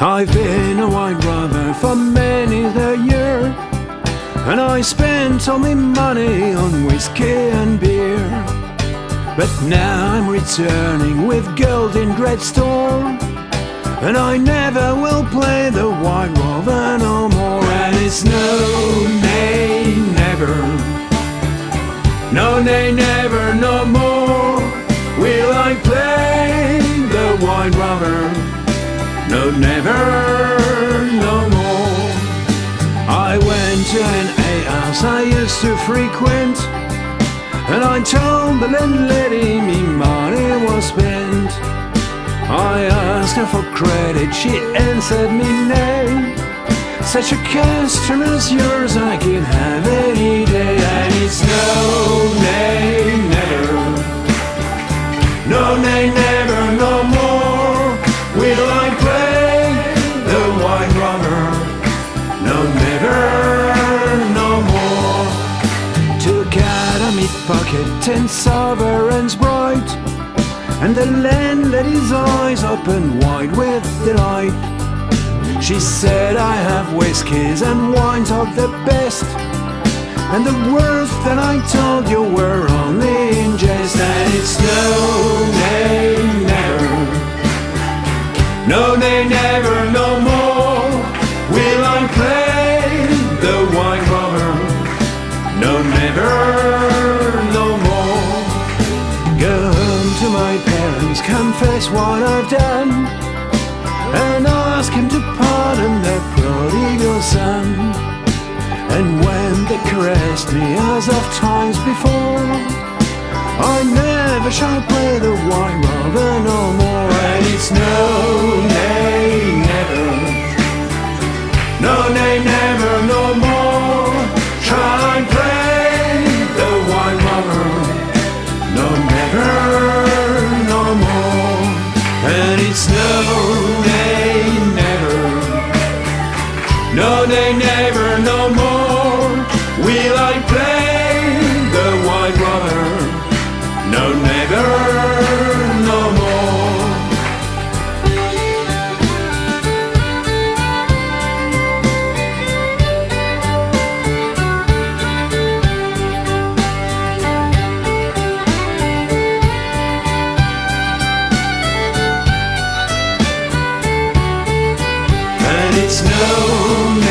I've been a white rover for many a year, and I spent all my money on whiskey and beer. But now I'm returning with gold in great store, and I never will play the white rover no more. And it's no, nay, never, no, nay, never, no more will I play the white rover. No, never, no more. I went to an alehouse I used to frequent, and I told the landlady me money was spent. I asked her for credit, she answered me nay. Such a customer as yours I can have any day. And it's no, nay, never, no, nay, never, no more will I play the white rover. No, never, no more. Took out of me pocket 10 sovereigns bright, and the landlady's eyes opened wide with delight. She said, I have whiskies and wines of the best, and the words that I told you were only in jest. And it's no, nay, never, no, nay, never, no more will I play the white rover. No, never, no more. Go home to my parents, confess what I've done, and ask him to pardon their prodigal son. And when they caressed me as of times before, I never shall play the white rover no more. And it's no, nay, never, no, nay, never, no more shall I play the white rover. No, never, no more. And it's no, nay, never, no, nay, never, no more will I play the white rover. No, never, no more. And it's no,